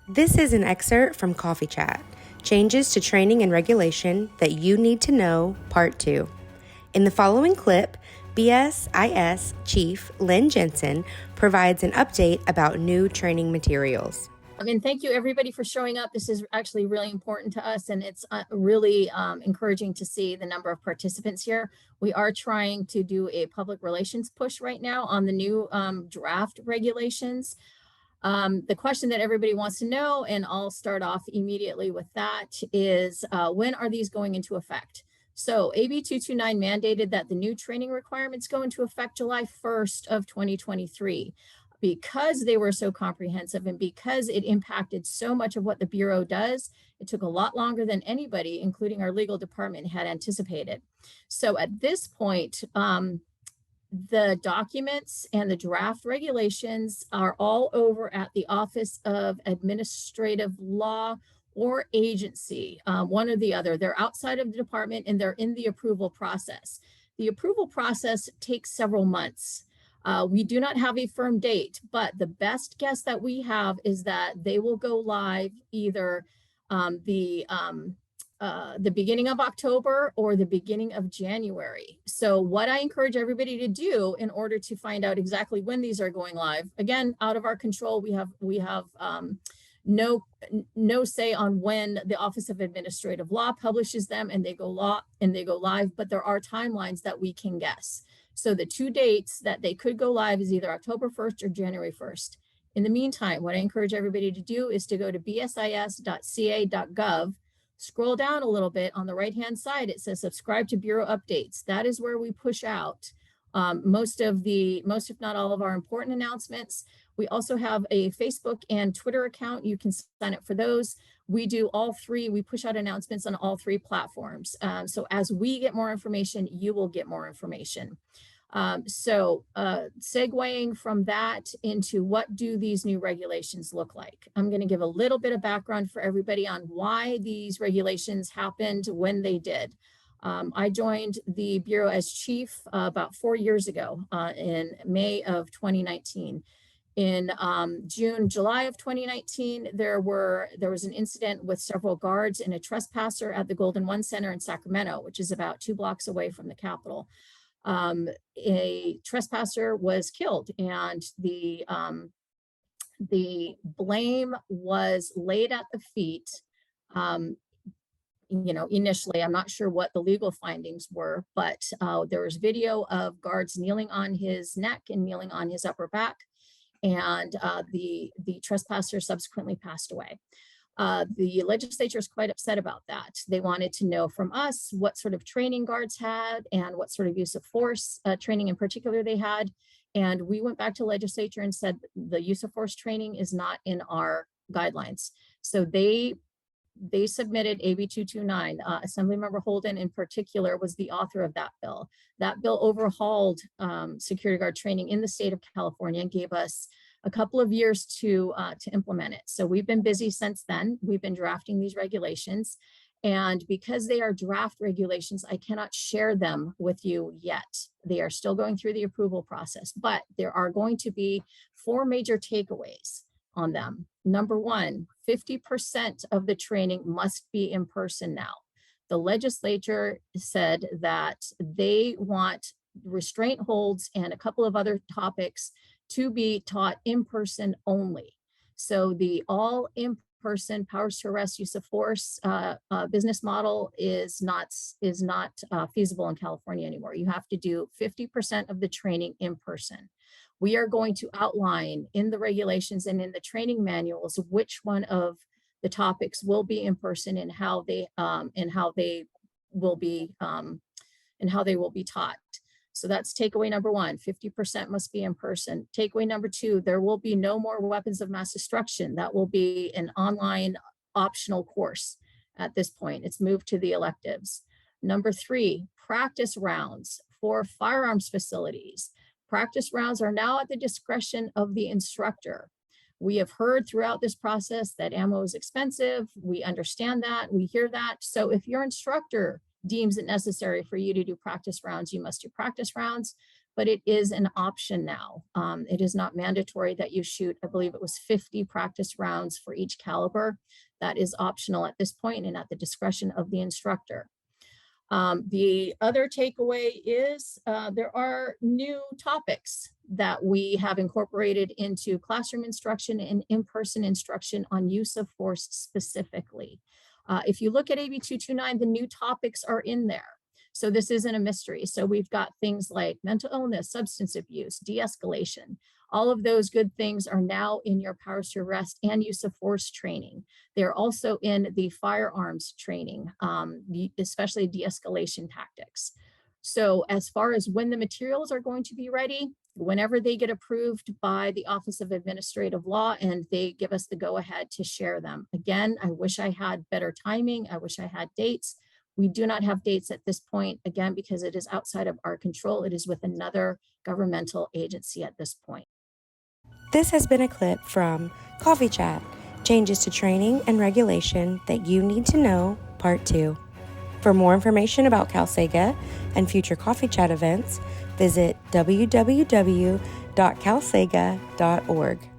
This is an excerpt from Coffee Chat, Changes to Training and Regulation That You Need to Know, Part 2. In the following clip, BSIS Chief Lynne Jensen provides an update about new training materials. And thank you everybody for showing up. This is actually really important to us, and it's really encouraging to see the number of participants here. We are trying to do a public relations push right now on the new draft regulations. The question that everybody wants to know, and I'll start off immediately with that, is when are these going into effect? So AB 229 mandated that the new training requirements go into effect July 1st of 2023. Because they were so comprehensive and because it impacted so much of what the Bureau does, it took a lot longer than anybody, including our legal department, had anticipated. So at this point, the documents and the draft regulations are all over at the Office of Administrative Law or agency, one or the other. They're outside of the department and they're in the approval process. The approval process takes several months. We do not have a firm date, but the best guess that we have is that they will go live either the beginning of October or the beginning of January. So what I encourage everybody to do in order to find out exactly when these are going live, again, out of our control, we have no say on when the Office of Administrative Law publishes them and they go live, but there are timelines that we can guess. So the two dates that they could go live is either October 1st or January 1st. In the meantime, what I encourage everybody to do is to go to bsis.ca.gov, scroll down a little bit. On the right-hand side, it says subscribe to Bureau updates. That is where we push out most, if not all of our important announcements. We also have a Facebook and Twitter account. You can sign up for those. We do all three. We push out announcements on all three platforms. So as we get more information, you will get more information. Segueing from that into what do these new regulations look like? I'm going to give a little bit of background for everybody on why these regulations happened when they did. I joined the Bureau as chief about 4 years ago in May of 2019. In July of 2019, there was an incident with several guards and a trespasser at the Golden One Center in Sacramento, which is about 2 blocks away from the Capitol. A trespasser was killed, and the blame was laid at the feet. Initially, I'm not sure what the legal findings were, but there was video of guards kneeling on his neck and kneeling on his upper back. And the trespasser subsequently passed away. The legislature is quite upset about that. They wanted to know from us what sort of training guards had and what sort of use of force training in particular they had. And we went back to legislature and said the use of force training is not in our guidelines. So they submitted AB 229. Assemblymember Holden in particular was the author of that bill. That bill overhauled security guard training in the state of California and gave us a couple of years to implement it. So we've been busy since then. We've been drafting these regulations. And because they are draft regulations, I cannot share them with you yet. They are still going through the approval process, but there are going to be 4 major takeaways on them. Number one, 50% of the training must be in person now. The legislature said that they want restraint holds and a couple of other topics to be taught in person only. So the all in-person powers to arrest, use of force business model is not feasible in California anymore. You have to do 50% of the training in person. We are going to outline in the regulations and in the training manuals which one of the topics will be in person and how they will be taught. So that's takeaway number one, 50% must be in person. Takeaway number two, there will be no more weapons of mass destruction. That will be an online optional course at this point. It's moved to the electives. Number three, practice rounds for firearms facilities. Practice rounds are now at the discretion of the instructor. We have heard throughout this process that ammo is expensive. We understand that, we hear that. So if your instructor deems it necessary for you to do practice rounds, you must do practice rounds. but it is an option now. It is not mandatory that you shoot, I believe it was 50 practice rounds for each caliber. That is optional at this point and at the discretion of the instructor. The other takeaway is there are new topics that we have incorporated into classroom instruction and in-person instruction on use of force specifically. If you look at AB 229, the new topics are in there. So this isn't a mystery. So we've got things like mental illness, substance abuse, de-escalation. All of those good things are now in your powers to arrest and use of force training. They're also in the firearms training, especially de-escalation tactics. So as far as when the materials are going to be ready, whenever they get approved by the Office of Administrative Law and they give us the go-ahead to share them. Again, I wish I had better timing. I wish I had dates. We do not have dates at this point, again, because it is outside of our control. It is with another governmental agency at this point. This has been a clip from Coffee Chat, Changes to Training and Regulation That You Need to Know, Part 2. For more information about CalSega and future Coffee Chat events, visit www.calsega.org.